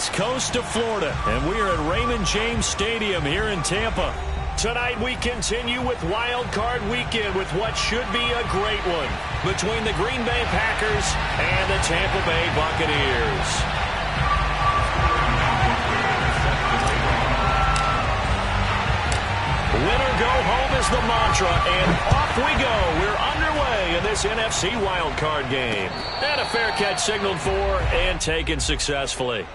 west coast of Florida, and we are at Raymond James Stadium here in Tampa. Tonight we continue with Wild Card Weekend with what should be a great one between the Green Bay Packers and the Tampa Bay Buccaneers. Winner go home is the mantra, and off we go. We're underway in this NFC Wild Card game. And a fair catch signaled for and taken successfully.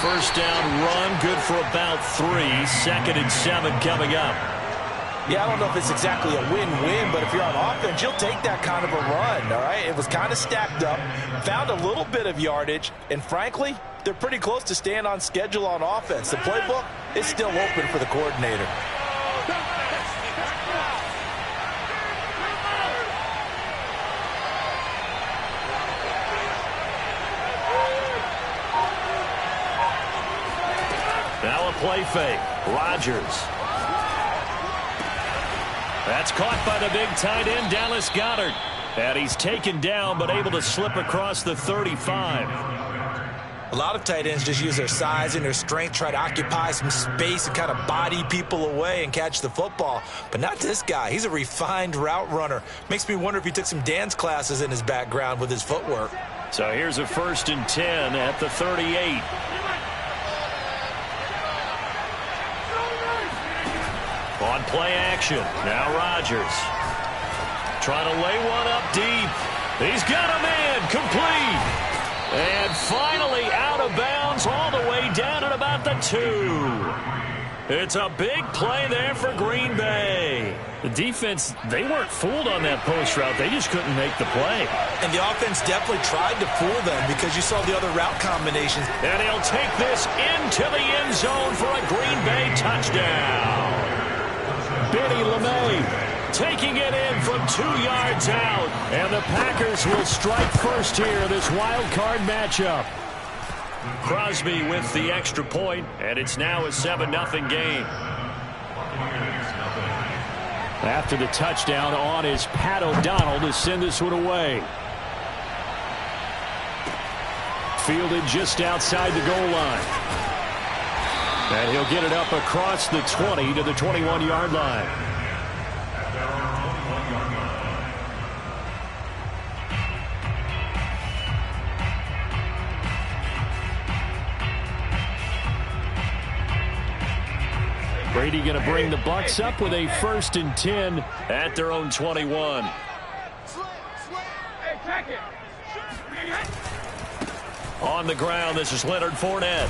First down run, good for about 3. 2nd and 7 coming up. Yeah, I don't know if it's exactly a win-win, but if you're on offense, you'll take that kind of a run, all right? It was kind of stacked up, found a little bit of yardage, and frankly, they're pretty close to staying on schedule on offense. The playbook is still open for the coordinator. Now a play fake. Rodgers. That's caught by the big tight end, Dallas Goedert. And he's taken down, but able to slip across the 35. A lot of tight ends just use their size and their strength, try to occupy some space and kind of body people away and catch the football. But not this guy. He's a refined route runner. Makes me wonder if he took some dance classes in his background with his footwork. So here's a 1st and 10 at the 38. On play action, now Rodgers. Trying to lay one up deep. He's got a man, complete. And finally out of bounds all the way down at about the 2. It's a big play there for Green Bay. The defense, they weren't fooled on that post route. They just couldn't make the play. And the offense definitely tried to fool them because you saw the other route combinations. And he'll take this into the end zone for a Green Bay touchdown. Benny LeMay taking it in from 2 yards out. And the Packers will strike first here, this wild card matchup. Crosby with the extra point, and it's now a 7-0 game. After the touchdown, on is Pat O'Donnell to send this one away. Fielded just outside the goal line. And he'll get it up across the 20 to the 21-yard line. Brady going to bring the Bucs up with a 1st and 10 at their own 21. On the ground, this is Leonard Fournette.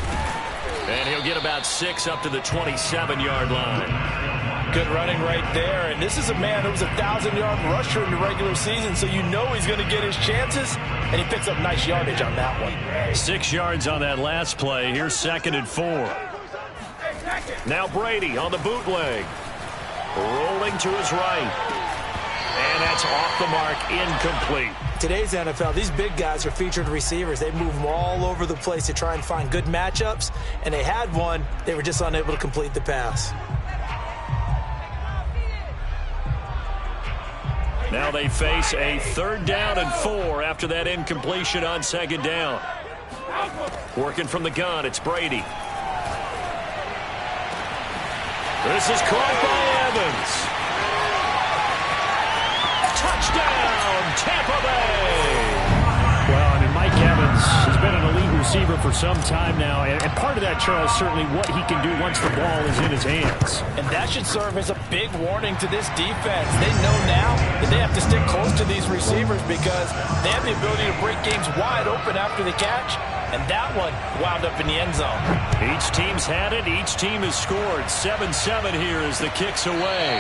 And he'll get about 6 up to the 27-yard line. Good running right there. And this is a man who was a 1,000-yard rusher in the regular season, so you know he's going to get his chances. And he picks up nice yardage on that one. 6 yards on that last play. Here's 2nd and 4. Now Brady on the bootleg. Rolling to his right. And that's off the mark, incomplete. Today's NFL, these big guys are featured receivers. They move them all over the place to try and find good matchups. And they had one. They were just unable to complete the pass. Now they face a 3rd down and 4 after that incompletion on 2nd down. Working from the gun, it's Brady. This is caught by Evans. Touchdown, Tampa Bay. Well, I mean, Mike Evans has been an elite receiver for some time now, and part of that, Charles, certainly what he can do once the ball is in his hands. And that should serve as a big warning to this defense. They know now that they have to stick close to these receivers because they have the ability to break games wide open after the catch, and that one wound up in the end zone. Each team's had it. Each team has scored. 7-7 here as the kick's away.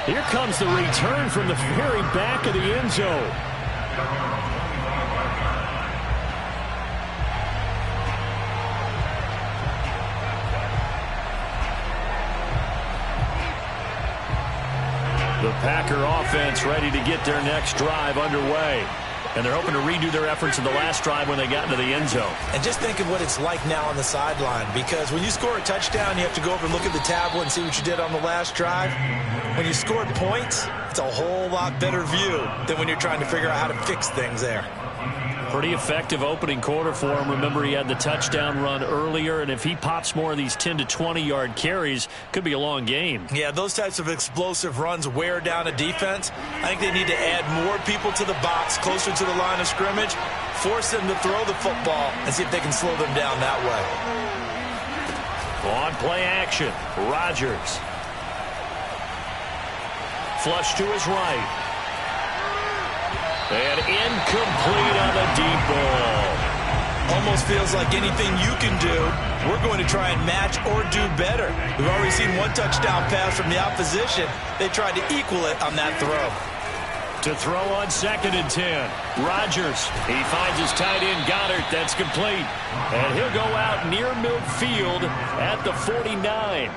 Here comes the return from the very back of the end zone. The Packer offense ready to get their next drive underway. And they're hoping to redo their efforts in the last drive when they got into the end zone. And just think of what it's like now on the sideline, because when you score a touchdown, you have to go over and look at the tablet and see what you did on the last drive. When you scored points, it's a whole lot better view than when you're trying to figure out how to fix things there. Pretty effective opening quarter for him. Remember, he had the touchdown run earlier, and if he pops more of these 10 to 20-yard carries, could be a long game. Yeah, those types of explosive runs wear down a defense. I think they need to add more people to the box, closer to the line of scrimmage, force them to throw the football, and see if they can slow them down that way. On play action, Rodgers. Flush to his right. And incomplete on the deep ball. Almost feels like anything you can do, we're going to try and match or do better. We've already seen one touchdown pass from the opposition. They tried to equal it on that throw. To throw on 2nd and 10. Rodgers. He finds his tight end Goddard. That's complete. And he'll go out near midfield at the 49.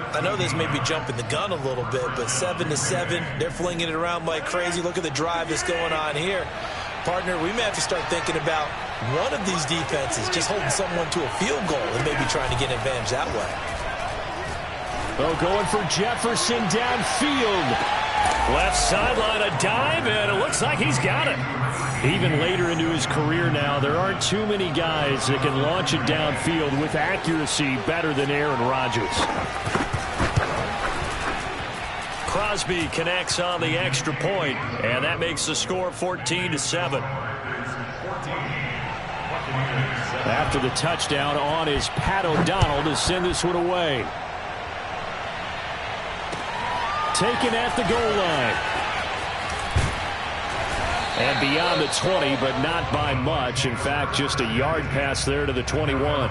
I know this may be jumping the gun a little bit, but 7-7, they're flinging it around like crazy. Look at the drive that's going on here. Partner, we may have to start thinking about one of these defenses just holding someone to a field goal and maybe trying to get an advantage that way. Oh, going for Jefferson downfield. Left sideline, a dive, and it looks like he's got it. Even later into his career now, there aren't too many guys that can launch it downfield with accuracy better than Aaron Rodgers. Crosby connects on the extra point, and that makes the score 14-7. After the touchdown on is Pat O'Donnell to send this one away. Taken at the goal line. And beyond the 20, but not by much. In fact, just a yard pass there to the 21.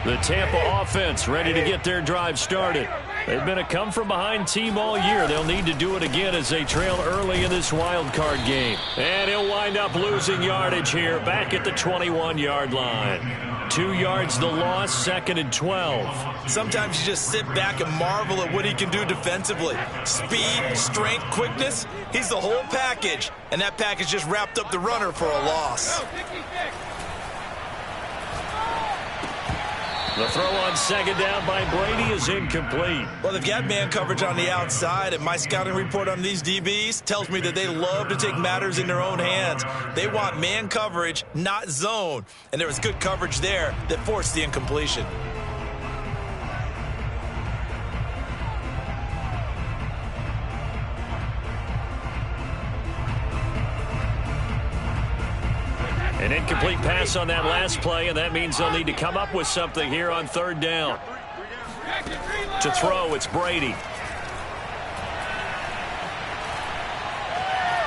The Tampa offense ready to get their drive started. They've been a come-from-behind team all year. They'll need to do it again as they trail early in this wild card game. And he'll wind up losing yardage here back at the 21-yard line. 2 yards the loss, 2nd and 12. Sometimes you just sit back and marvel at what he can do defensively. Speed, strength, quickness, he's the whole package. And that package just wrapped up the runner for a loss. The throw on 2nd down by Brady is incomplete. Well, they've got man coverage on the outside, and my scouting report on these DBs tells me that they love to take matters in their own hands. They want man coverage, not zone. And there was good coverage there that forced the incompletion. An incomplete pass on that last play, and that means they'll need to come up with something here on 3rd down. To throw, it's Brady.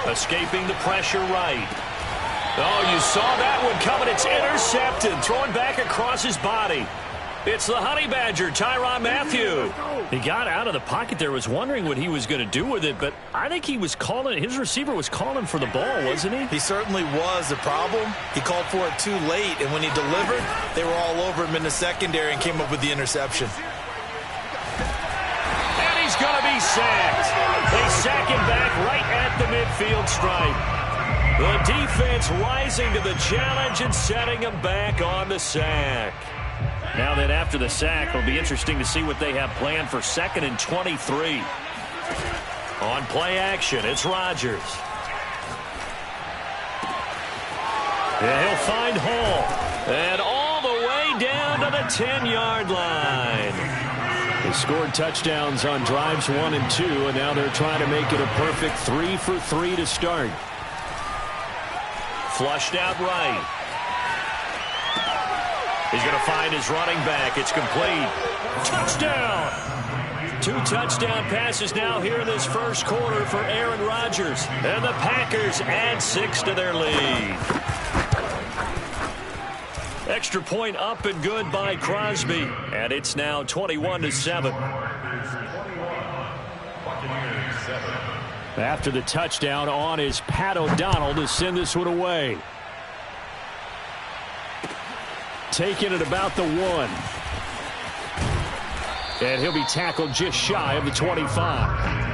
Escaping the pressure right. Oh, you saw that one coming. It's intercepted. Throwing back across his body. It's the Honey Badger, Tyrann Mathieu. He got out of the pocket there, was wondering what he was going to do with it, but I think he was calling, his receiver was calling for the ball, wasn't he? He certainly was. The problem, he called for it too late, and when he delivered, they were all over him in the secondary and came up with the interception. And he's going to be sacked. They sack him back right at the midfield stripe. The defense rising to the challenge and setting him back on the sack. Now that after the sack, it'll be interesting to see what they have planned for 2nd and 23. On play action, it's Rodgers. And he'll find Hall. And all the way down to the 10-yard line. They scored touchdowns on drives 1 and 2, and now they're trying to make it a perfect 3 for 3 to start. Flushed out right. He's going to find his running back. It's complete. Touchdown! 2 touchdown passes now here in this first quarter for Aaron Rodgers. And the Packers add 6 to their lead. Extra point up and good by Crosby. And it's now 21-7. After the touchdown, on is Pat O'Donnell to send this one away. Taking it about the 1. And he'll be tackled just shy of the 25.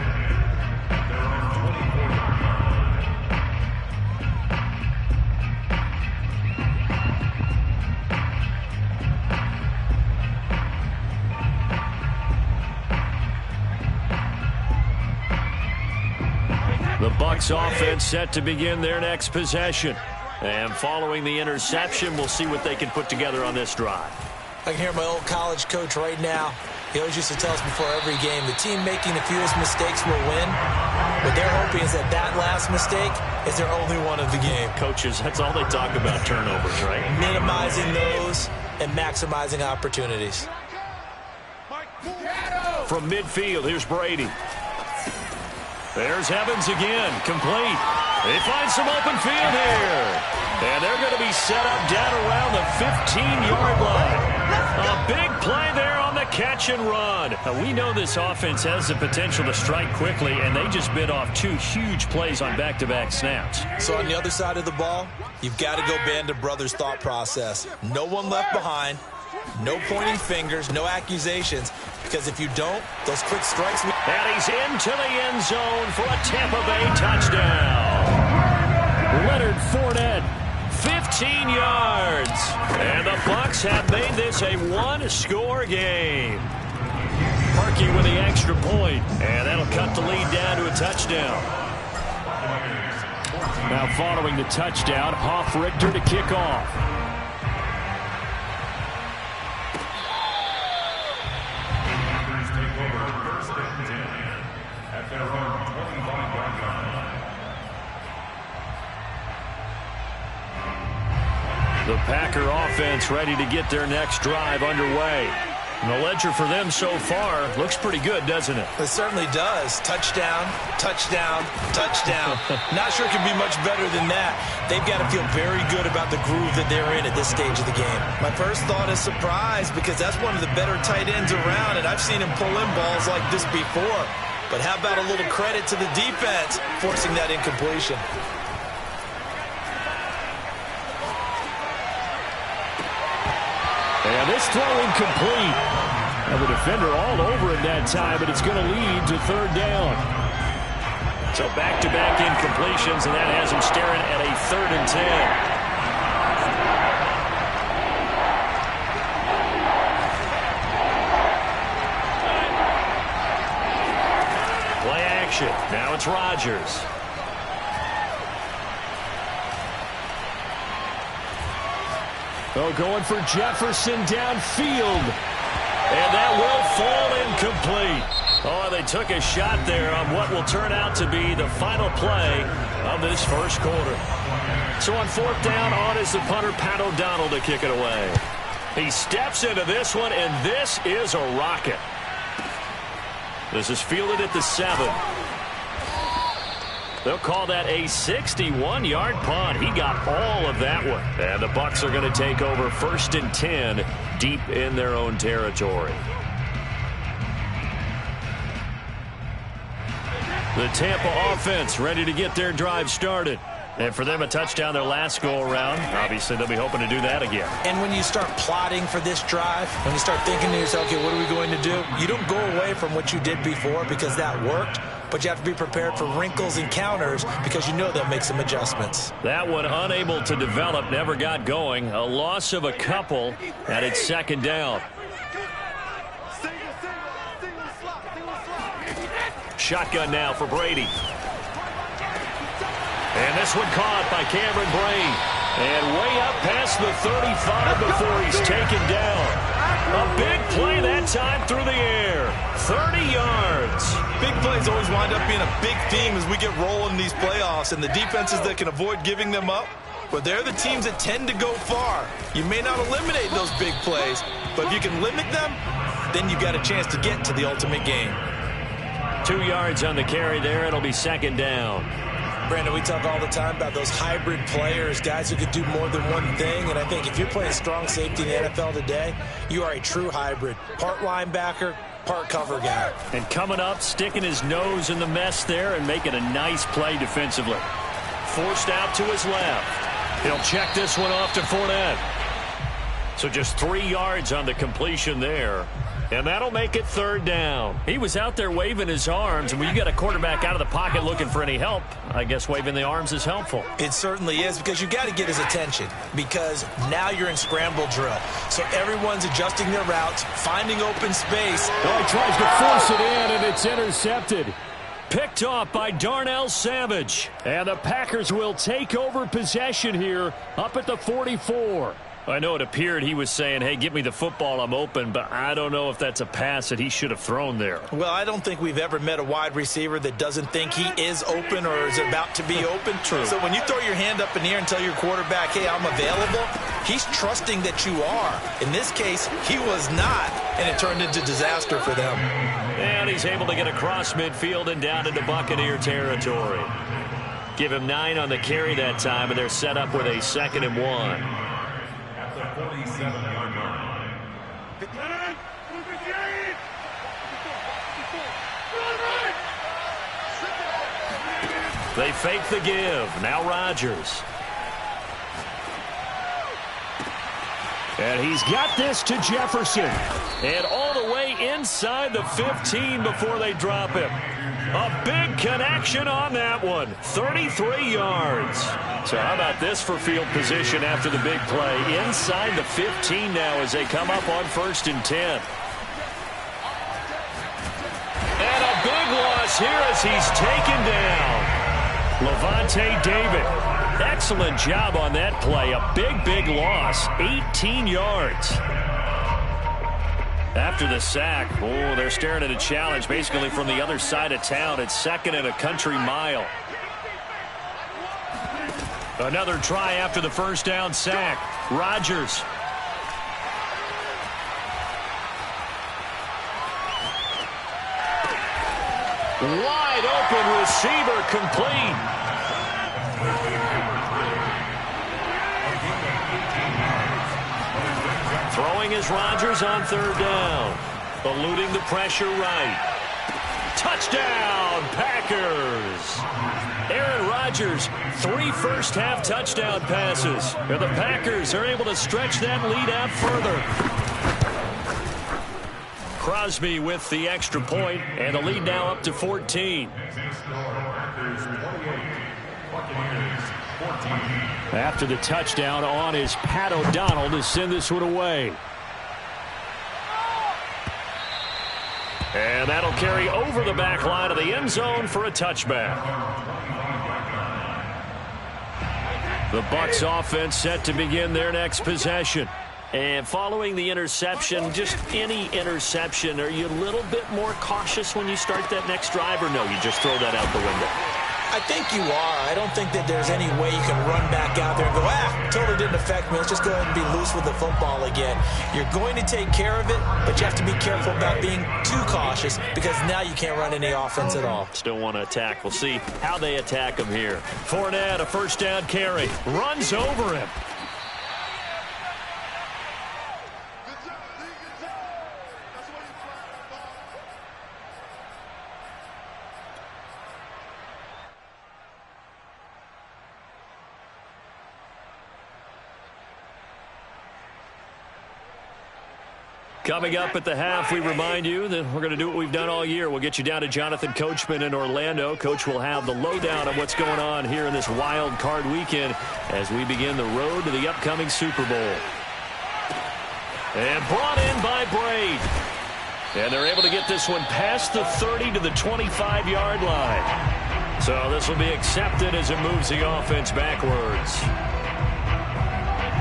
The Bucs offense set to begin their next possession. And following the interception, we'll see what they can put together on this drive. I can hear my old college coach right now. He always used to tell us before every game, the team making the fewest mistakes will win. What they're hoping is that that last mistake is their only one of the game. Coaches, that's all they talk about, turnovers, right? Minimizing those and maximizing opportunities. From midfield, here's Brady. There's Evans again, complete. They find some open field here. And they're going to be set up down around the 15-yard line. A big play there on the catch and run. Now, we know this offense has the potential to strike quickly, and they just bit off 2 huge plays on back-to-back snaps. So on the other side of the ball, you've got to go band of brothers thought process. No one left behind. No pointing fingers, no accusations, because if you don't, those quick strikes... And he's into the end zone for a Tampa Bay touchdown. Leonard Fournette, 15 yards. And the Bucs have made this a 1-score game. Parkey with the extra point, and that'll cut the lead down to a touchdown. Now following the touchdown, Hoff-Richter to kick off. The Packer offense ready to get their next drive underway. And the ledger for them so far looks pretty good, doesn't it? It certainly does. Touchdown, touchdown, touchdown. Not sure it can be much better than that. They've got to feel very good about the groove that they're in at this stage of the game. My first thought is surprise, because that's one of the better tight ends around, and I've seen him pull in balls like this before. But how about a little credit to the defense forcing that incompletion? And this throw incomplete. And the defender all over it that time, but it's going to lead to 3rd down. So back-to-back incompletions, and that has him staring at a 3rd and 10. Play action. Now it's Rodgers. Oh, going for Jefferson downfield. And that will fall incomplete. Oh, they took a shot there on what will turn out to be the final play of this first quarter. So on 4th down, on is the punter, Pat O'Donnell, to kick it away. He steps into this one, and this is a rocket. This is fielded at the 7. They'll call that a 61-yard punt. He got all of that one. And the Bucs are going to take over 1st and 10 deep in their own territory. The Tampa offense ready to get their drive started. And for them, a touchdown their last go-around. Obviously, they'll be hoping to do that again. And when you start plotting for this drive, when you start thinking to yourself, okay, what are we going to do? You don't go away from what you did before because that worked. But you have to be prepared for wrinkles and counters because you know they'll make some adjustments. That one unable to develop, never got going. A loss of a couple, and it's 2nd down. Shotgun now for Brady. And this one caught by Cameron Brate. And way up past the 35 before he's taken down. A big play that time through the air. 30 yards. Big plays always wind up being a big theme as we get rolling in these playoffs. And the defenses that can avoid giving them up, but they're the teams that tend to go far. You may not eliminate those big plays, but if you can limit them, then you've got a chance to get to the ultimate game. 2 yards on the carry there. It'll be second down. Brandon, we talk all the time about those hybrid players, guys who could do more than one thing. And I think if you're playing strong safety in the NFL today, you are a true hybrid. Part linebacker, part cover guy. And coming up, sticking his nose in the mess there and making a nice play defensively. Forced out to his left. He'll check this one off to Fournette. So just 3 yards on the completion there. And that'll make it third down. He was out there waving his arms, and when you got a quarterback out of the pocket looking for any help, I guess waving the arms is helpful. It certainly is, because you got to get his attention, because now you're in scramble drill. So everyone's adjusting their routes, finding open space. Oh, he tries to force it in, and it's intercepted. Picked off by Darnell Savage. And the Packers will take over possession here up at the 44. I know it appeared he was saying, hey, give me the football, I'm open, but I don't know if that's a pass that he should have thrown there. Well, I don't think we've ever met a wide receiver that doesn't think he is open or is about to be open. True. So when you throw your hand up in the air and tell your quarterback, hey, I'm available, he's trusting that you are. In this case, he was not, and it turned into disaster for them. And he's able to get across midfield and down into Buccaneer territory. Give him 9 on the carry that time, and they're set up with a 2nd and 1. They fake the give. Now Rodgers. And he's got this to Jefferson. And all the way inside the 15 before they drop him. A big connection on that one. 33 yards. So how about this for field position after the big play? Inside the 15 now as they come up on 1st and 10. And a big loss here as he's taken down. Levante David. Excellent job on that play. A big loss. 18 yards. After the sack, oh, they're staring at a challenge basically from the other side of town. It's 2nd and a country mile. Another try after the first down sack. Rodgers. Wide open receiver complete. Throwing is Rodgers on 3rd down. Eluding the pressure right. Touchdown, Packers. Aaron Rodgers, 3 first-half touchdown passes. And the Packers are able to stretch that lead out further. Crosby with the extra point, and the lead now up to 14. After the touchdown on is Pat O'Donnell to send this one away. And that'll carry over the back line of the end zone for a touchback. The Bucs offense set to begin their next possession. And following the interception, just any interception, are you a little bit more cautious when you start that next drive, or no, you just throw that out the window? I think you are. I don't think that there's any way you can run back out there and go, totally didn't affect me. Let's just go ahead and be loose with the football again. You're going to take care of it, but you have to be careful about being too cautious because now you can't run any offense at all. Still want to attack. We'll see how they attack him here. Fournette, a first down carry. Runs over him. Coming up at the half, we remind you that we're going to do what we've done all year. We'll get you down to Jonathan Coachman in Orlando. Coach will have the lowdown on what's going on here in this wild card weekend as we begin the road to the upcoming Super Bowl. And brought in by Brate. And they're able to get this one past the 30 to the 25-yard line. So this will be accepted as it moves the offense backwards.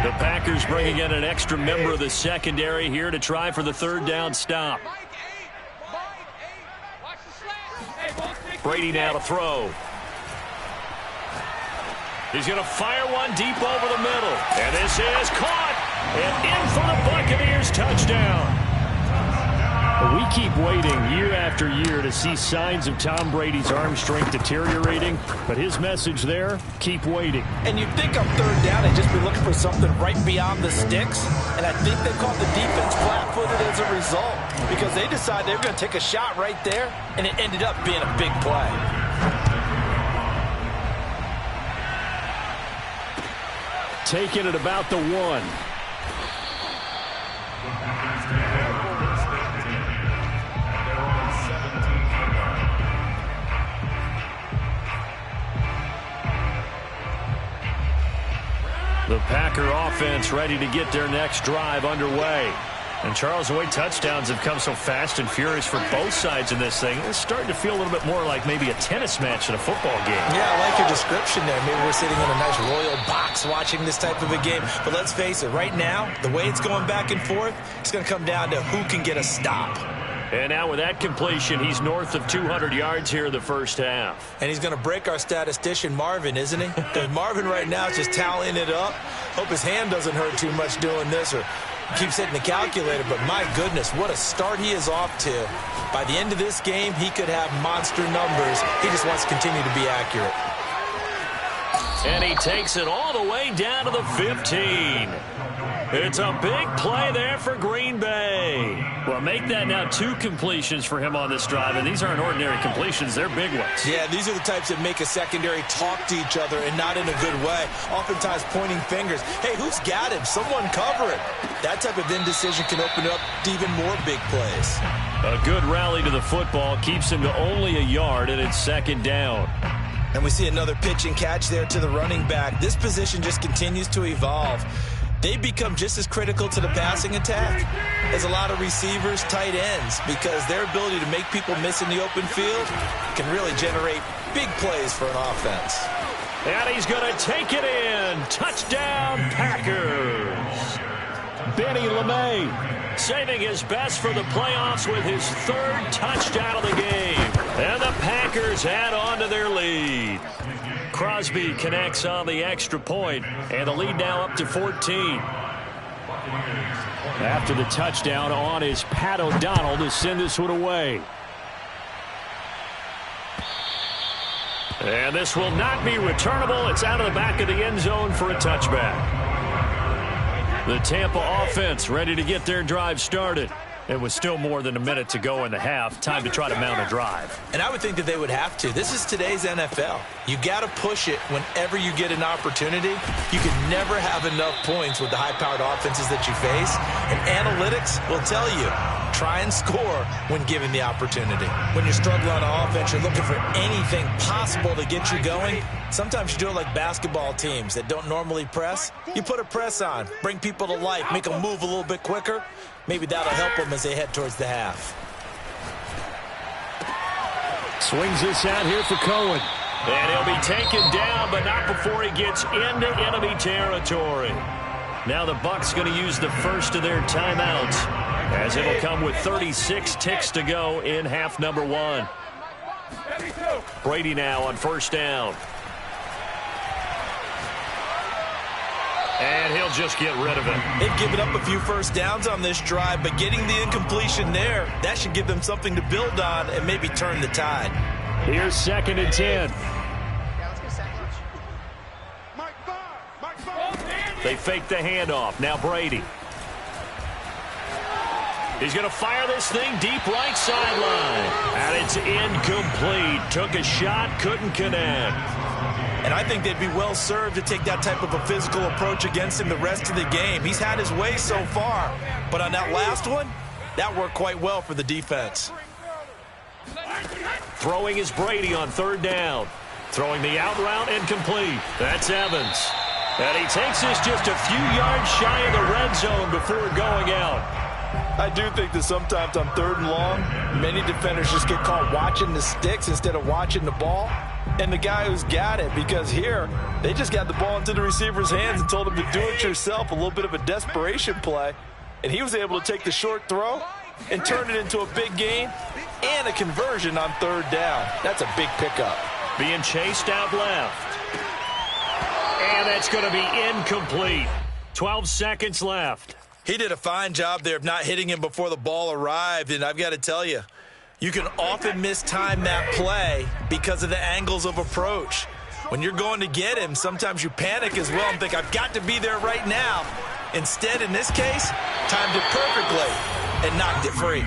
The Packers bringing in an extra member of the secondary here to try for the third down stop. Brady now to throw. He's going to fire one deep over the middle. And this is caught. And in for the Buccaneers touchdown. We keep waiting year after year to see signs of Tom Brady's arm strength deteriorating. But his message there, keep waiting. And you'd think on third down they'd just be looking for something right beyond the sticks. And I think they caught the defense flat-footed as a result. Because they decided they were going to take a shot right there. And it ended up being a big play. Taking it about the 1. The Packer offense ready to get their next drive underway. And Charles, the way touchdowns have come so fast and furious for both sides in this thing, it's starting to feel a little bit more like maybe a tennis match in a football game. Yeah, I like your description there. Maybe we're sitting in a nice royal box watching this type of a game. But let's face it, right now, the way it's going back and forth, it's going to come down to who can get a stop. And now with that completion, he's north of 200 yards here in the first half. And he's going to break our statistician, Marvin, isn't he? Because Marvin right now is just tallying it up. Hope his hand doesn't hurt too much doing this or keeps hitting the calculator. But my goodness, what a start he is off to. By the end of this game, he could have monster numbers. He just wants to continue to be accurate. And he takes it all the way down to the 15. It's a big play there for Green Bay. Well, make that now 2 completions for him on this drive, and these aren't ordinary completions. They're big ones. Yeah, these are the types that make a secondary talk to each other and not in a good way. Oftentimes pointing fingers. Hey, who's got him? Someone cover it. That type of indecision can open up to even more big plays. A good rally to the football keeps him to only a yard, and it's second down. And we see another pitch and catch there to the running back. This position just continues to evolve. They become just as critical to the passing attack as a lot of receivers, tight ends, because their ability to make people miss in the open field can really generate big plays for an offense. And he's going to take it in. Touchdown, Packers. Benny LeMay saving his best for the playoffs with his 3rd touchdown of the game. And the Packers add on to their lead. Crosby connects on the extra point, and the lead now up to 14. After the touchdown on is Pat O'Donnell to send this one away. And this will not be returnable. It's out of the back of the end zone for a touchback. The Tampa offense ready to get their drive started. It was still more than a minute to go in the half. Time to try to mount a drive. And I would think that they would have to. This is today's NFL. You got to push it whenever you get an opportunity. You can never have enough points with the high-powered offenses that you face. And analytics will tell you, try and score when given the opportunity. When you're struggling on offense, you're looking for anything possible to get you going. Sometimes you do it like basketball teams that don't normally press. You put a press on, bring people to life, make them move a little bit quicker. Maybe that'll help them as they head towards the half. Swings this out here for Cohen. And he'll be taken down, but not before he gets into enemy territory. Now the Bucs going to use the first of their timeouts, as it'll come with 36 ticks to go in half number 1. Brady now on first down. And he'll just get rid of it. They've given up a few first downs on this drive, but getting the incompletion there, that should give them something to build on and maybe turn the tide. Here's 2nd and 10. They fake the handoff. Now Brady. He's going to fire this thing deep right sideline. And it's incomplete. Took a shot, couldn't connect. And I think they'd be well served to take that type of a physical approach against him the rest of the game. He's had his way so far, but on that last one, that worked quite well for the defense. Throwing is Brady on 3rd down. Throwing the out route incomplete. That's Evans. And he takes this just a few yards shy of the red zone before going out. I do think that sometimes on 3rd and long, many defenders just get caught watching the sticks instead of watching the ball. And the guy who's got it, because here, they just got the ball into the receiver's hands and told him to do it yourself, a little bit of a desperation play. And he was able to take the short throw and turn it into a big gain and a conversion on 3rd down. That's a big pickup. Being chased out left. And that's going to be incomplete. 12 seconds left. He did a fine job there of not hitting him before the ball arrived, and I've got to tell you, you can often mistime that play because of the angles of approach. When you're going to get him, sometimes you panic as well and think, I've got to be there right now. Instead, in this case, timed it perfectly and knocked it free.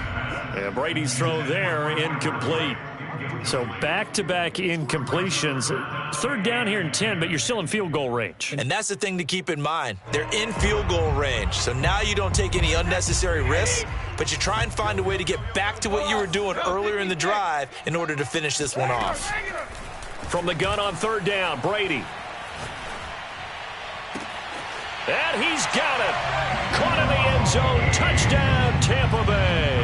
And Brady's throw there, incomplete. So back-to-back incompletions. 3rd down here and 10, but you're still in field goal range. And that's the thing to keep in mind. They're in field goal range. So now you don't take any unnecessary risks, but you try and find a way to get back to what you were doing earlier in the drive in order to finish this one off. From the gun on 3rd down, Brady. And he's got it. Caught in the end zone. Touchdown, Tampa Bay.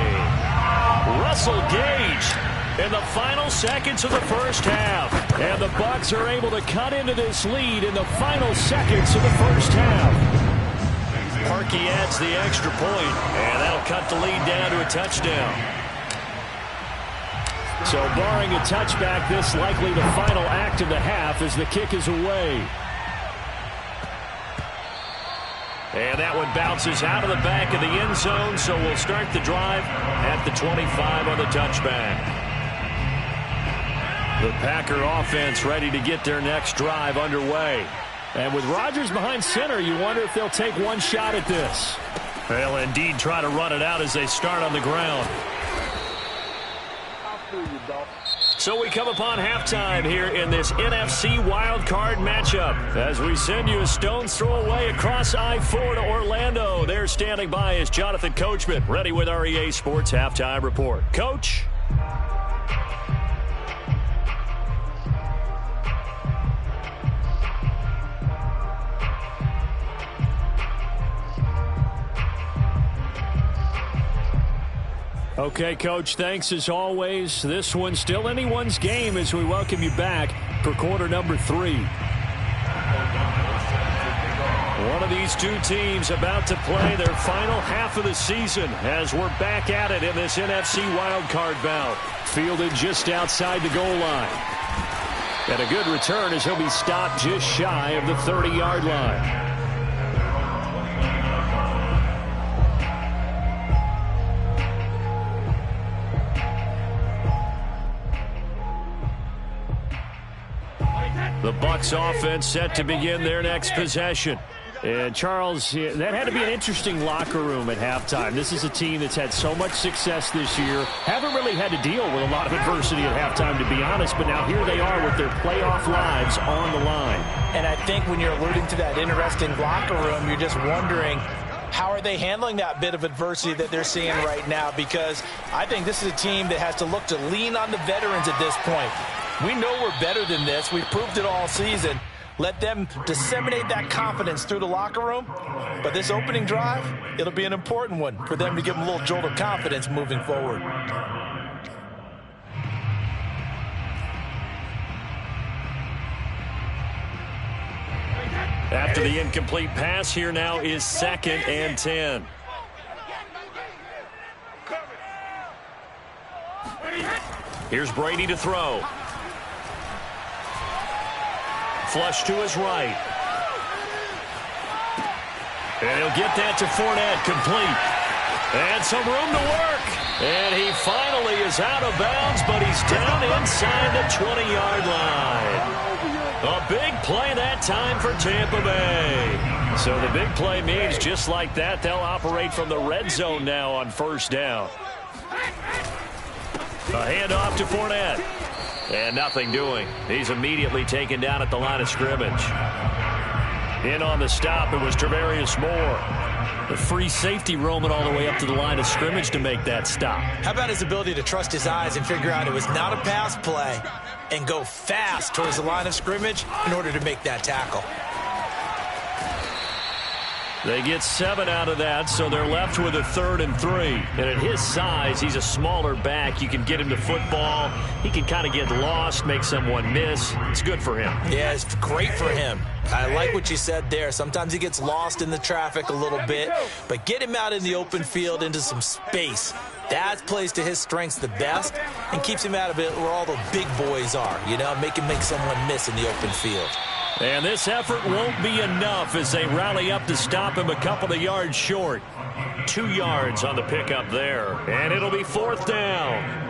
Russell Gage in the final seconds of the first half. And the Bucs are able to cut into this lead in the final seconds of the first half. Parkey adds the extra point, and that'll cut the lead down to a touchdown. So barring a touchback, this likely the final act of the half as the kick is away. And that one bounces out of the back of the end zone, so we'll start the drive at the 25 on the touchback. The Packer offense ready to get their next drive underway. And with Rodgers behind center, you wonder if they'll take one shot at this. They'll indeed try to run it out as they start on the ground. So we come upon halftime here in this NFC wildcard matchup as we send you a stone's throw away across I-4 to Orlando. There standing by is Jonathan Coachman, ready with our EA Sports Halftime Report. Coach? Okay, Coach, thanks as always. This one's still anyone's game as we welcome you back for quarter number 3. One of these two teams about to play their final half of the season as we're back at it in this NFC wildcard bout. Fielded just outside the goal line. And a good return as he'll be stopped just shy of the 30-yard line. The Bucs offense set to begin their next possession. And, Charles, that had to be an interesting locker room at halftime. This is a team that's had so much success this year. Haven't really had to deal with a lot of adversity at halftime, to be honest. But now here they are with their playoff lives on the line. And I think when you're alluding to that interesting locker room, you're just wondering, how are they handling that bit of adversity that they're seeing right now? Because I think this is a team that has to look to lean on the veterans at this point. We know we're better than this. We've proved it all season. Let them disseminate that confidence through the locker room. But this opening drive, it'll be an important one for them to give them a little jolt of confidence moving forward. After the incomplete pass, here now is 2nd and 10. Here's Brady to throw. Flush to his right. And he'll get that to Fournette, complete. And some room to work. And he finally is out of bounds, but he's down inside the 20-yard line. A big play that time for Tampa Bay. So the big play means just like that, they'll operate from the red zone now on 1st down. A handoff to Fournette. And nothing doing. He's immediately taken down at the line of scrimmage. In on the stop, it was Travarius Moore. The free safety roaming all the way up to the line of scrimmage to make that stop. How about his ability to trust his eyes and figure out it was not a pass play and go fast towards the line of scrimmage in order to make that tackle? They get 7 out of that, so they're left with a 3rd and 3. And at his size, he's a smaller back. You can get him to football. He can kind of get lost, make someone miss. It's good for him. Yeah, it's great for him. I like what you said there. Sometimes he gets lost in the traffic a little bit, but get him out in the open field into some space. That plays to his strengths the best and keeps him out of it where all the big boys are, you know, make him make someone miss in the open field. And this effort won't be enough as they rally up to stop him a couple of yards short. 2 yards on the pickup there, and it'll be 4th down.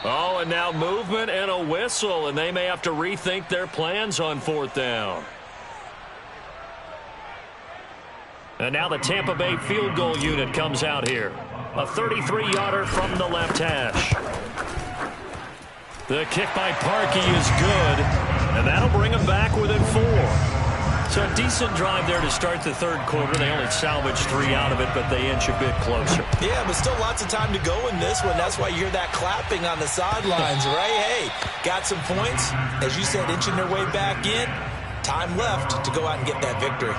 Oh, and now movement and a whistle, and they may have to rethink their plans on 4th down. And now the Tampa Bay field goal unit comes out here. A 33-yarder from the left hash. The kick by Parkey is good, and that'll bring them back within 4. So a decent drive there to start the 3rd quarter. They only salvaged 3 out of it, but they inch a bit closer. Yeah, but still lots of time to go in this one. That's why you hear that clapping on the sidelines, right? Hey, got some points. As you said, inching their way back in. Time left to go out and get that victory.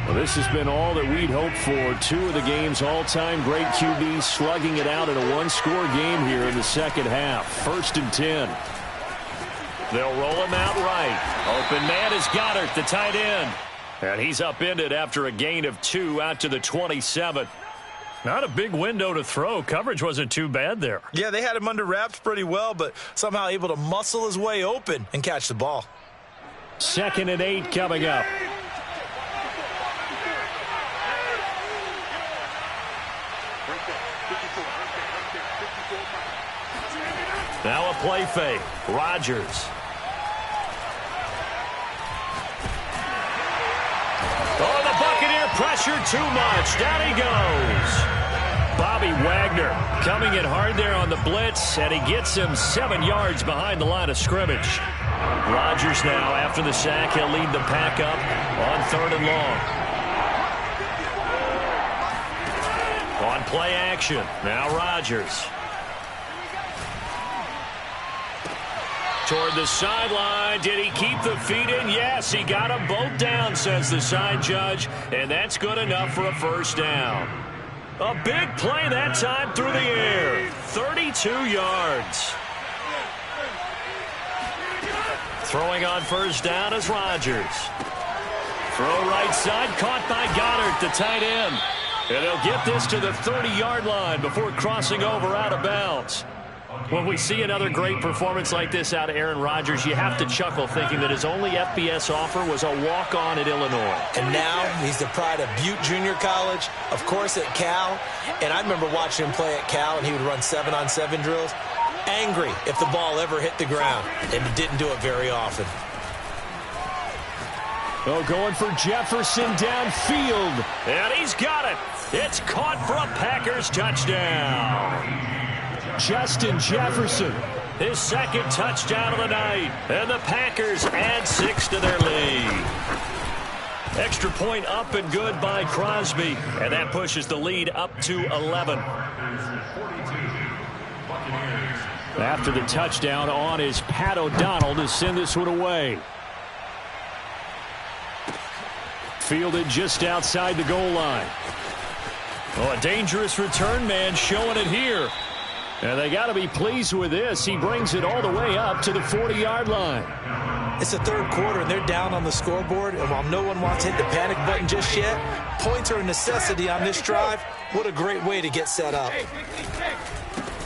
Well, this has been all that we'd hoped for. 2 of the game's all-time great QBs slugging it out in a one-score game here in the second half. 1st and 10. They'll roll him out right. Open man is Goddard, the tight end. And he's upended after a gain of 2 out to the 27. Not a big window to throw. Coverage wasn't too bad there. Yeah, they had him under wraps pretty well, but somehow able to muscle his way open and catch the ball. 2nd and 8 coming up. Now a play fake. Rodgers. Oh, the Buccaneer pressure too much. Down he goes. Bobby Wagner coming in hard there on the blitz, and he gets him 7 yards behind the line of scrimmage. Rodgers now, after the sack, he'll lead the pack up on 3rd and long. On play action, now Rodgers. Toward the sideline. Did he keep the feet in? Yes, he got them both down, says the side judge, and that's good enough for a 1st down. A big play that time through the air. 32 yards. Throwing on 1st down is Rodgers. Throw right side, caught by Goddard, the tight end. And they'll get this to the 30-yard line before crossing over out of bounds. When we see another great performance like this out of Aaron Rodgers, you have to chuckle thinking that his only FBS offer was a walk-on at Illinois. And now he's the pride of Butte Junior College, of course at Cal. And I remember watching him play at Cal, and he would run 7-on-7 drills. Angry if the ball ever hit the ground, and he didn't do it very often. Oh, going for Jefferson downfield. And he's got it. It's caught for a Packers touchdown. Justin Jefferson, his 2nd touchdown of the night. And the Packers add 6 to their lead. Extra point up and good by Crosby. And that pushes the lead up to 11. After the touchdown on is Pat O'Donnell to send this one away. Fielded just outside the goal line. Oh, a dangerous return man showing it here. And they got to be pleased with this. He brings it all the way up to the 40-yard line. It's the 3rd quarter, and they're down on the scoreboard. And while no one wants to hit the panic button just yet, points are a necessity on this drive. What a great way to get set up.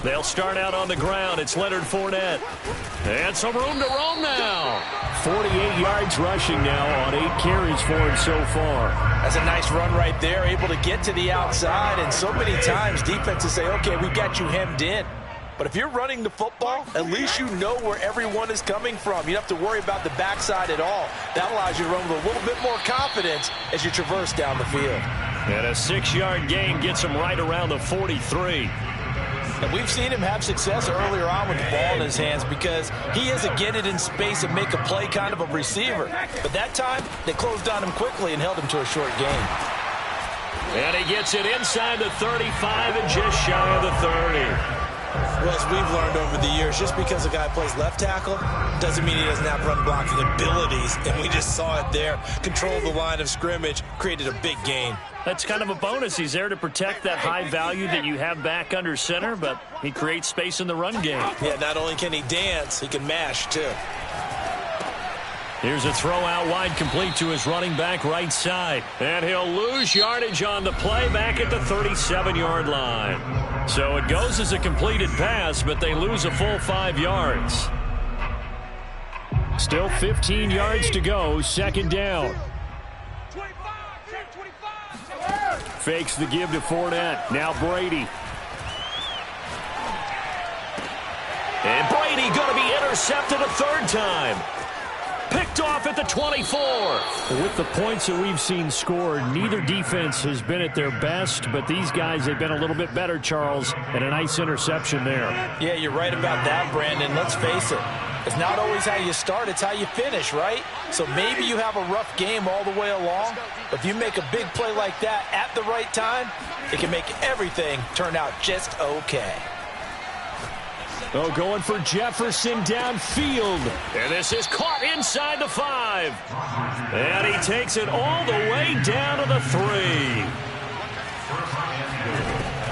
They'll start out on the ground. It's Leonard Fournette. And some room to roam now. 48 yards rushing now on 8 carries for him so far. That's a nice run right there, able to get to the outside. And so many times defenses say, okay, we've got you hemmed in. But if you're running the football, at least you know where everyone is coming from. You don't have to worry about the backside at all. That allows you to run with a little bit more confidence as you traverse down the field. And a 6-yard gain gets him right around the 43. And we've seen him have success earlier on with the ball in his hands because he is a get it in space and make a play kind of a receiver. But that time, they closed on him quickly and held him to a short gain. And he gets it inside the 35 and just shy of the 30. Well, as we've learned over the years, just because a guy plays left tackle doesn't mean he doesn't have run blocking abilities. And we just saw it there. Controlled the line of scrimmage, created a big gain. That's kind of a bonus. He's there to protect that high value that you have back under center, but he creates space in the run game. Yeah, not only can he dance, he can mash, too. Here's a throw out wide, complete to his running back right side. And he'll lose yardage on the play back at the 37-yard line. So it goes as a completed pass, but they lose a full 5 yards. Still 15 yards to go, second down. Fakes the give to Fournette. Now Brady. And Brady going to be intercepted a third time. Picked off at the 24. With the points that we've seen scored, neither defense has been at their best, but these guys have been a little bit better, Charles, and a nice interception there. Yeah, you're right about that, Brandon. Let's face it. It's not always how you start, it's how you finish, right? So maybe you have a rough game all the way along, but if you make a big play like that at the right time, it can make everything turn out just okay. Oh, going for Jefferson downfield. And this is caught inside the 5. And he takes it all the way down to the 3.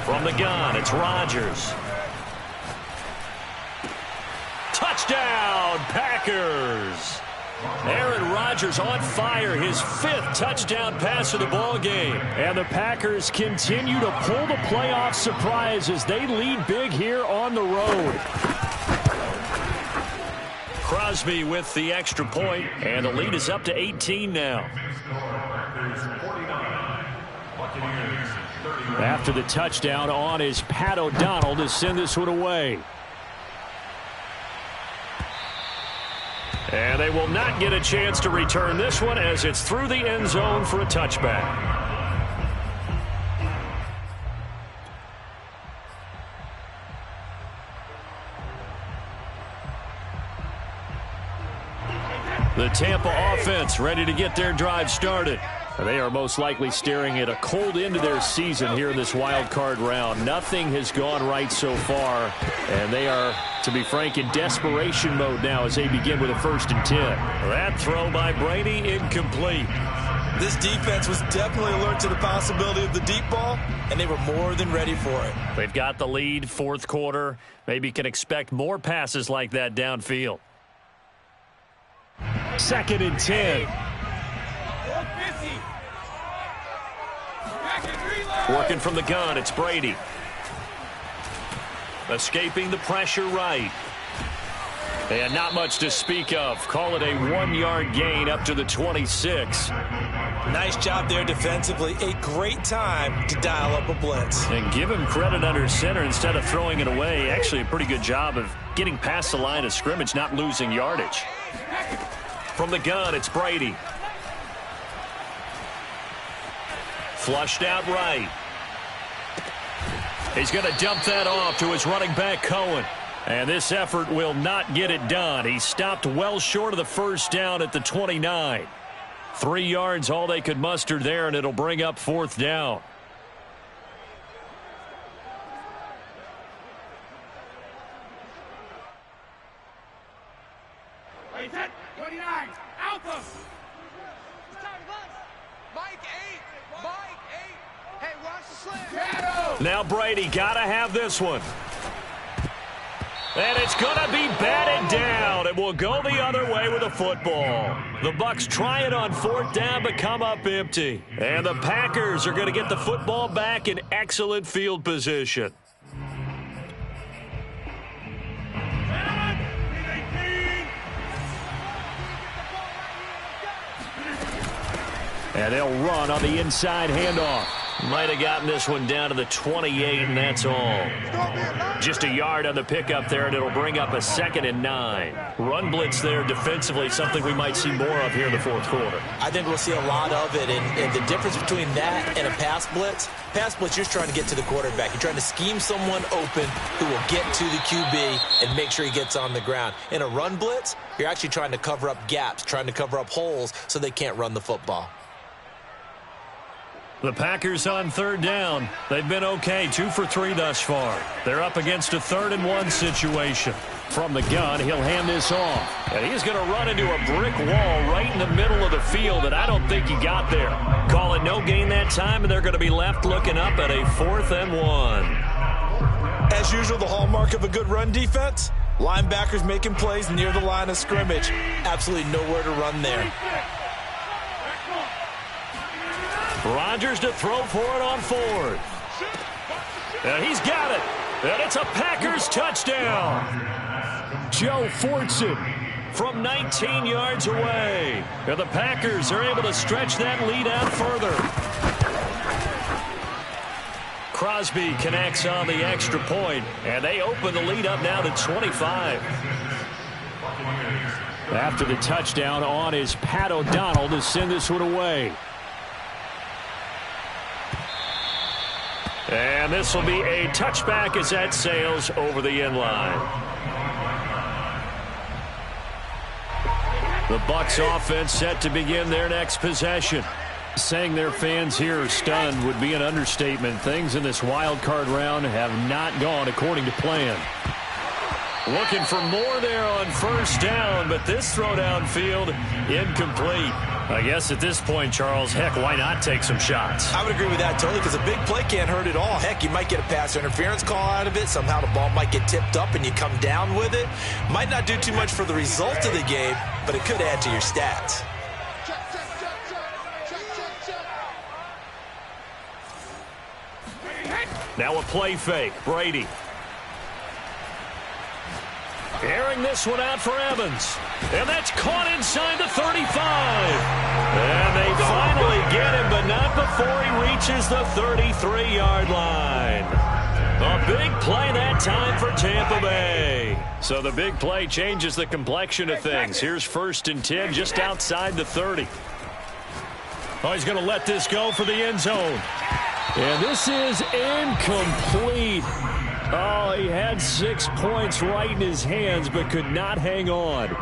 From the gun, it's Rodgers. Touchdown, Packers. Aaron Rodgers on fire, his 5th touchdown pass of the ball game. And the Packers continue to pull the playoff surprise as they lead big here on the road. Crosby with the extra point, and the lead is up to 18 now. After the touchdown on is Pat O'Donnell to send this one away. And they will not get a chance to return this one as it's through the end zone for a touchback. The Tampa offense ready to get their drive started. They are most likely staring at a cold end to their season here in this wild card round. Nothing has gone right so far, and they are, to be frank, in desperation mode now as they begin with a 1st and 10. That throw by Brady incomplete. This defense was definitely alert to the possibility of the deep ball, and they were more than ready for it. They've got the lead, 4th quarter. Maybe can expect more passes like that downfield. 2nd and 10. Working from the gun, it's Brady. Escaping the pressure right. And not much to speak of. Call it a 1-yard gain up to the 26. Nice job there defensively. A great time to dial up a blitz. And give him credit under center instead of throwing it away. Actually a pretty good job of getting past the line of scrimmage, not losing yardage. From the gun, it's Brady. Flushed out right. He's going to dump that off to his running back, Cohen. And this effort will not get it done. He stopped well short of the 1st down at the 29. 3 yards, all they could muster there, and it'll bring up 4th down. Now Brady got to have this one. And it's going to be batted down. It will go the other way with the football. The Bucs try it on 4th down but come up empty. And the Packers are going to get the football back in excellent field position. And they'll run on the inside handoff. Might have gotten this one down to the 28, and that's all. Just a yard on the pickup there, and it'll bring up a 2nd and 9. Run blitz there defensively, something we might see more of here in the fourth quarter. I think we'll see a lot of it, and the difference between that and a pass blitz, you're just trying to get to the quarterback. You're trying to scheme someone open who will get to the QB and make sure he gets on the ground. In a run blitz, you're actually trying to cover up gaps, trying to cover up holes so they can't run the football. The Packers on 3rd down. They've been okay, 2 for 3 thus far. They're up against a 3rd and 1 situation. From the gun, he'll hand this off. And he's going to run into a brick wall right in the middle of the field, and I don't think he got there. Call it no gain that time, and they're going to be left looking up at a 4th and 1. As usual, the hallmark of a good run defense, linebackers making plays near the line of scrimmage. Absolutely nowhere to run there. Rodgers to throw for it on 4th. And he's got it. And it's a Packers touchdown. Joe Fortson from 19 yards away. And the Packers are able to stretch that lead out further. Crosby connects on the extra point, and they open the lead up now to 25. After the touchdown on is Pat O'Donnell to send this one away. And this will be a touchback as that sails over the end line. The Bucs offense set to begin their next possession. Saying their fans here are stunned would be an understatement. Things in this wild card round have not gone according to plan. Looking for more there on 1st down, but this throw downfield incomplete. I guess at this point, Charles, heck, why not take some shots? I would agree with that totally, because a big play can't hurt at all. Heck, you might get a pass interference call out of it. Somehow the ball might get tipped up and you come down with it. Might not do too much for the result of the game, but it could add to your stats. Now a play fake. Brady. Airing this one out for Evans. And that's caught inside the 35. And they finally get him, but not before he reaches the 33-yard line. A big play that time for Tampa Bay. So the big play changes the complexion of things. Here's 1st and 10 just outside the 30. Oh, he's going to let this go for the end zone. And this is incomplete. Oh, he had 6 points right in his hands, but could not hang on.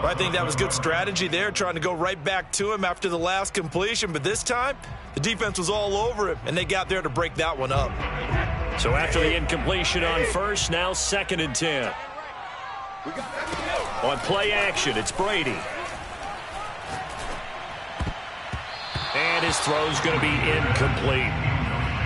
I think that was good strategy there, trying to go right back to him after the last completion. But this time, the defense was all over him, and they got there to break that one up. So after the incompletion on 1st, now 2nd and 10. On play action, it's Brady. And his throw's going to be incomplete.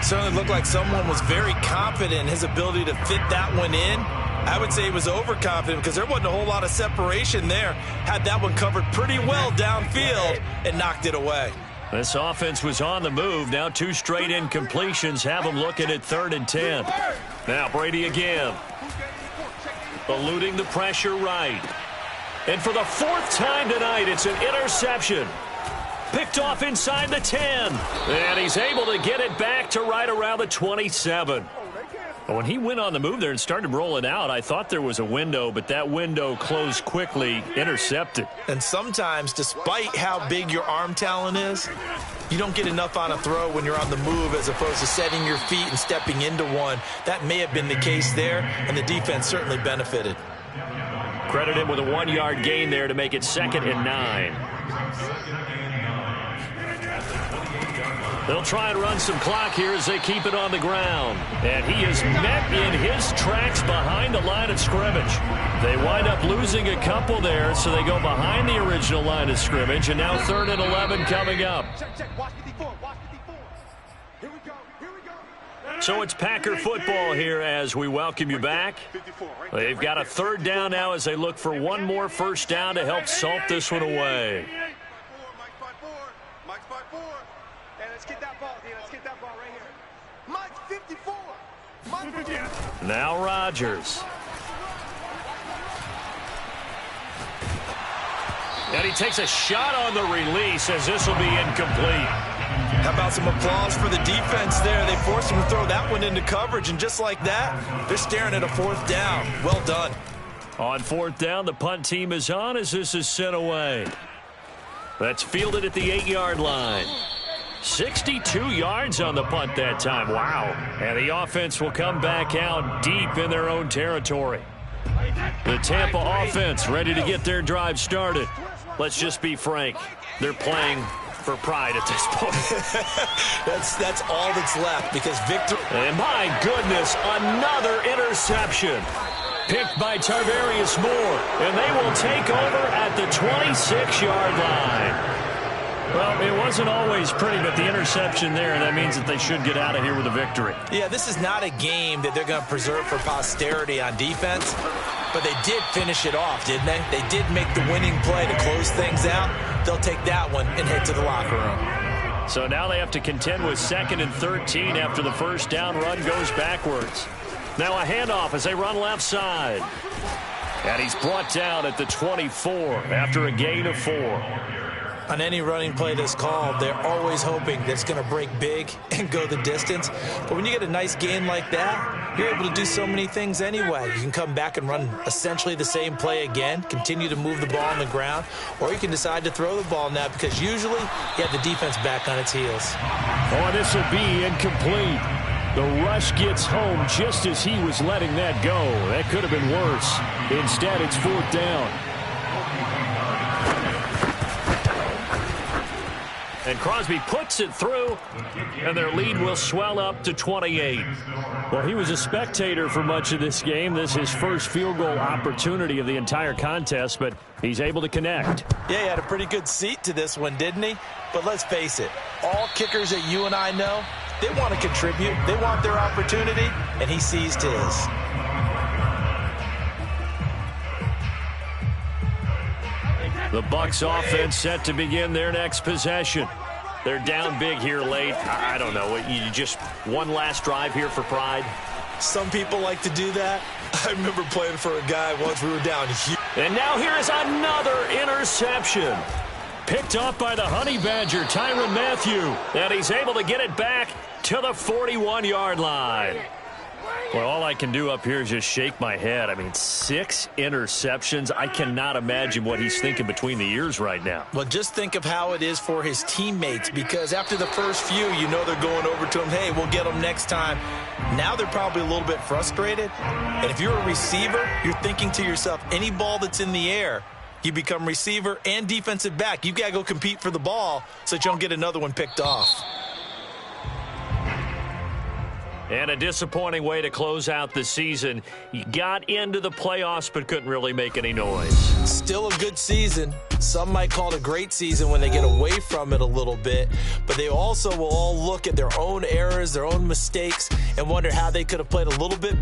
Certainly looked like someone was very confident in his ability to fit that one in. I would say he was overconfident because there wasn't a whole lot of separation there. Had that one covered pretty well downfield and knocked it away. This offense was on the move. Now 2 straight incompletions have them looking at 3rd and 10. Now Brady again. Eluding the pressure right. And for the 4th time tonight, it's an interception. Picked off inside the 10. And he's able to get it back to right around the 27. When he went on the move there and started rolling out, I thought there was a window, but that window closed quickly, intercepted. And sometimes, despite how big your arm talent is, you don't get enough on a throw when you're on the move as opposed to setting your feet and stepping into one. That may have been the case there, and the defense certainly benefited. Credit him with a 1-yard gain there to make it 2nd and 9. They'll try and run some clock here as they keep it on the ground. And he is met in his tracks behind the line of scrimmage. They wind up losing a couple there, so they go behind the original line of scrimmage. And now 3rd and 11 coming up. So it's Packer football here as we welcome you back. They've got a 3rd down now as they look for one more 1st down to help salt this one away. Now Rodgers. And he takes a shot on the release as this will be incomplete. How about some applause for the defense there? They forced him to throw that one into coverage, and just like that, they're staring at a fourth down. Well done. On fourth down, the punt team is on as this is sent away. That's fielded at the 8-yard line. 62 yards on the punt that time. Wow. And the offense will come back out deep in their own territory. The Tampa offense ready to get their drive started. Let's just be frank. They're playing for pride at this point. That's all that's left because victory. And my goodness, another interception. Picked by Tarvarius Moore. And they will take over at the 26-yard line. Well, it wasn't always pretty, but the interception there, that means that they should get out of here with a victory. Yeah, this is not a game that they're going to preserve for posterity on defense, but they did finish it off, didn't they? They did make the winning play to close things out. They'll take that one and head to the locker room. So now they have to contend with 2nd and 13 after the first down run goes backwards. Now a handoff as they run left side. And he's brought down at the 24 after a gain of 4. On any running play that's called, they're always hoping that it's going to break big and go the distance. But when you get a nice gain like that, you're able to do so many things anyway. You can come back and run essentially the same play again, continue to move the ball on the ground, or you can decide to throw the ball now because usually you have the defense back on its heels. Oh, this will be incomplete. The rush gets home just as he was letting that go. That could have been worse. Instead, it's 4th down. And Crosby puts it through, and their lead will swell up to 28. Well, he was a spectator for much of this game. This is his first field goal opportunity of the entire contest, but he's able to connect. Yeah, he had a pretty good seat to this one, didn't he? But let's face it, all kickers that you and I know, they want to contribute. They want their opportunity, and he seized his. The Bucs offense set to begin their next possession. They're down big here late. I don't know. You just one last drive here for pride? Some people like to do that. I remember playing for a guy once we were down here. And now here is another interception. Picked up by the Honey Badger, Tyrann Mathieu. And he's able to get it back to the 41-yard line. Well, all I can do up here is just shake my head. I mean, 6 interceptions. I cannot imagine what he's thinking between the ears right now. Well, just think of how it is for his teammates, because after the first few, you know they're going over to him, hey, we'll get them next time. Now they're probably a little bit frustrated. And if you're a receiver, you're thinking to yourself, any ball that's in the air, you become receiver and defensive back. You've got to go compete for the ball so that you don't get another one picked off. And a disappointing way to close out the season. You got into the playoffs but couldn't really make any noise. Still a good season. Some might call it a great season when they get away from it a little bit. But they also will all look at their own errors, their own mistakes, and wonder how they could have played a little bit better.